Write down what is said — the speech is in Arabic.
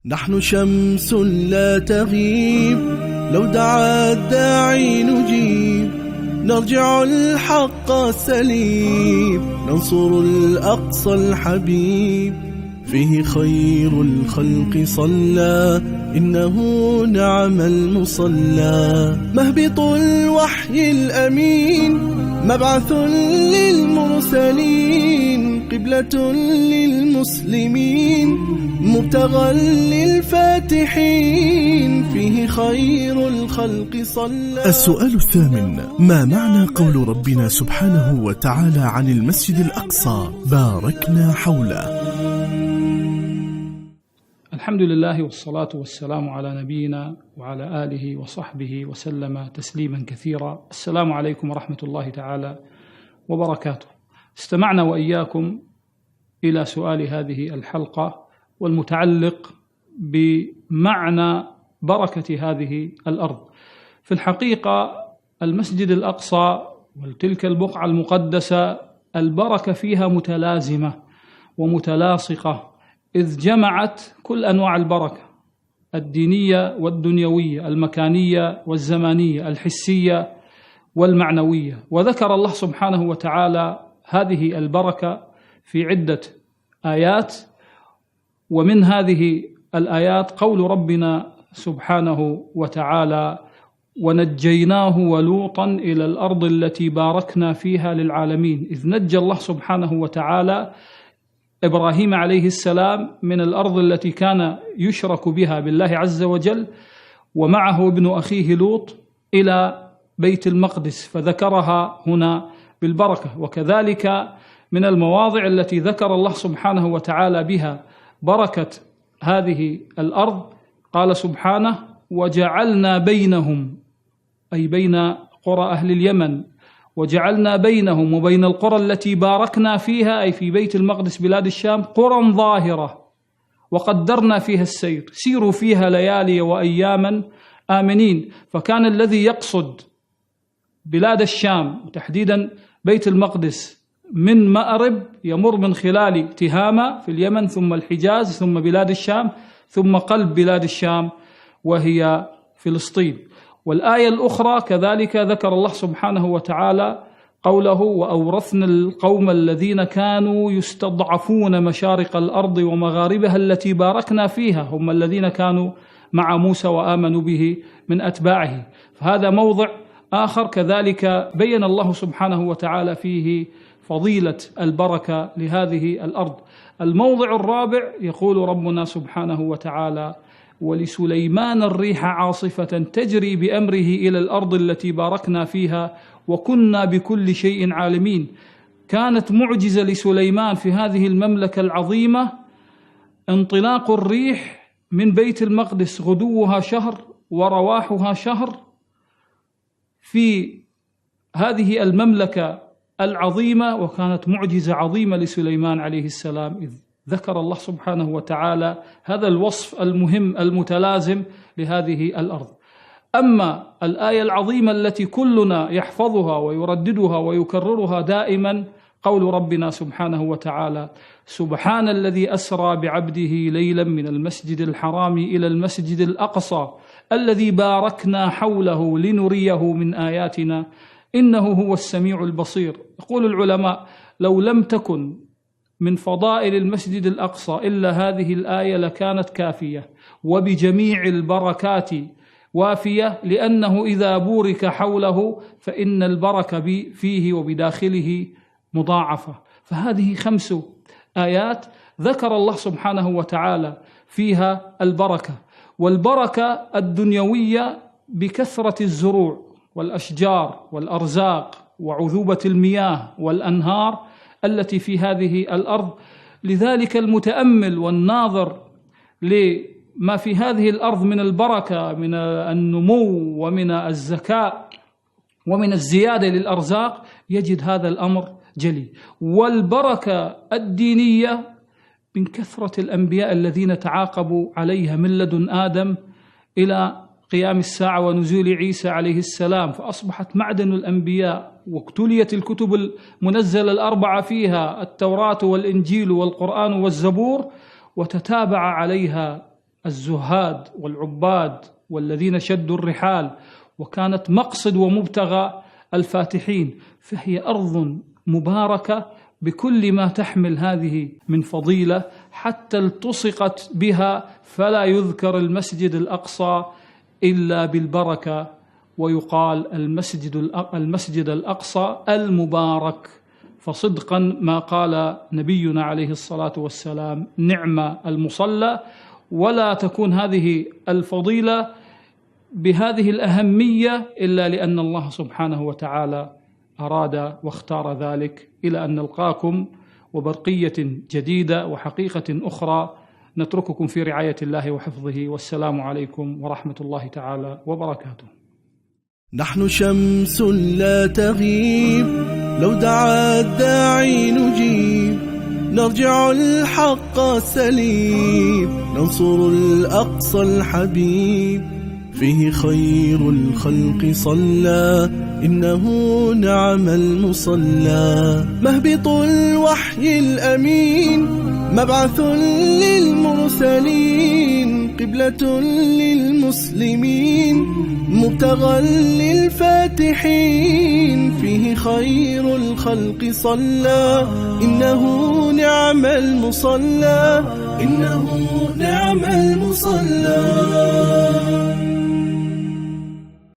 نحن شمس لا تغيب، لو دعا الداعي نجيب، نرجع الحق السليب، ننصر الأقصى الحبيب. فيه خير الخلق صلى، إنه نعم المصلى. مهبط الوحي الأمين، مبعث للمرسلين، قبلة للمسلمين، مبتغى للفاتحين. فيه خير الخلق صلى. السؤال الثامن: ما معنى قول ربنا سبحانه وتعالى عن المسجد الأقصى باركنا حوله؟ الحمد لله والصلاة والسلام على نبينا وعلى آله وصحبه وسلم تسليما كثيرا. السلام عليكم ورحمة الله تعالى وبركاته. استمعنا وإياكم إلى سؤال هذه الحلقة والمتعلق بمعنى بركة هذه الأرض. في الحقيقة المسجد الأقصى وتلك البقعة المقدسة البركة فيها متلازمة ومتلاصقة، إذ جمعت كل أنواع البركة الدينية والدنيوية، المكانية والزمانية، الحسية والمعنوية. وذكر الله سبحانه وتعالى هذه البركة في عدة آيات، ومن هذه الآيات قول ربنا سبحانه وتعالى: ونجيناه ولوطا إلى الأرض التي باركنا فيها للعالمين. إذ نجى الله سبحانه وتعالى إبراهيم عليه السلام من الأرض التي كان يشرك بها بالله عز وجل، ومعه ابن أخيه لوط إلى بيت المقدس، فذكرها هنا بالبركة. وكذلك من المواضع التي ذكر الله سبحانه وتعالى بها بركة هذه الأرض قال سبحانه: وجعلنا بينهم، أي بين قرى أهل اليمن، وجعلنا بينهم وبين القرى التي باركنا فيها، أي في بيت المقدس بلاد الشام، قرى ظاهرة وقدرنا فيها السير، سيروا فيها ليالي وأياما آمنين. فكان الذي يقصد بلاد الشام تحديدا بيت المقدس من مأرب يمر من خلال تهامة في اليمن، ثم الحجاز، ثم بلاد الشام، ثم قلب بلاد الشام وهي فلسطين. والآية الأخرى كذلك ذكر الله سبحانه وتعالى قوله: وأورثنا القوم الذين كانوا يستضعفون مشارق الأرض ومغاربها التي باركنا فيها، هم الذين كانوا مع موسى وآمنوا به من أتباعه. فهذا موضع آخر كذلك بين الله سبحانه وتعالى فيه فضيلة البركة لهذه الأرض. الموضع الرابع يقول ربنا سبحانه وتعالى: ولسليمان الريح عاصفة تجري بأمره إلى الأرض التي باركنا فيها وكنا بكل شيء عالمين. كانت معجزة لسليمان في هذه المملكة العظيمة انطلاق الريح من بيت المقدس، غدوها شهر ورواحها شهر في هذه المملكة العظيمة، وكانت معجزة عظيمة لسليمان عليه السلام. إذ ذكر الله سبحانه وتعالى هذا الوصف المهم المتلازم لهذه الأرض. أما الآية العظيمة التي كلنا يحفظها ويرددها ويكررها دائما قول ربنا سبحانه وتعالى: سبحان الذي أسرى بعبده ليلا من المسجد الحرام إلى المسجد الأقصى الذي باركنا حوله لنريه من آياتنا إنه هو السميع البصير. يقول العلماء: لو لم تكن من فضائل المسجد الأقصى إلا هذه الآية لكانت كافية، وبجميع البركات وافية، لأنه إذا بورك حوله فإن البركة فيه وبداخله مضاعفة. فهذه 5 آيات ذكر الله سبحانه وتعالى فيها البركة. والبركة الدنيوية بكثرة الزروع والأشجار والأرزاق وعذوبة المياه والأنهار التي في هذه الأرض. لذلك المتأمل والناظر لما في هذه الأرض من البركة، من النمو ومن الزكاة ومن الزيادة للأرزاق، يجد هذا الأمر جلي. والبركة الدينية من كثرة الأنبياء الذين تعاقبوا عليها من لدن آدم إلى قيام الساعة ونزول عيسى عليه السلام، فأصبحت معدن الأنبياء، واقتليت الكتب المنزلة ال4 فيها التوراة والإنجيل والقرآن والزبور، وتتابع عليها الزهاد والعباد والذين شدوا الرحال، وكانت مقصد ومبتغى الفاتحين، فهي أرض مباركة بكل ما تحمل هذه من فضيلة، حتى التصقت بها فلا يذكر المسجد الأقصى إلا بالبركة، ويقال المسجد الأقصى المبارك. فصدقا ما قال نبينا عليه الصلاة والسلام: نعم المصلى. ولا تكون هذه الفضيلة بهذه الأهمية إلا لأن الله سبحانه وتعالى أراد واختار ذلك. إلى أن نلقاكم وبرقية جديدة وحقيقة أخرى، نترككم في رعاية الله وحفظه، والسلام عليكم ورحمة الله تعالى وبركاته. نحن شمس لا تغيب، لو دعا الداعي نجيب، نرجع الحق سليم، ننصر الأقصى الحبيب. فيه خير الخلق صلى، إنه نعم المصلى. مهبط الوحي الأمين، مبعث للمرسلين، قبلة للمسلمين، مبتغى للفاتحين. فيه خير الخلق صلى، إنه نعم المصلى، إنه نعم المصلى.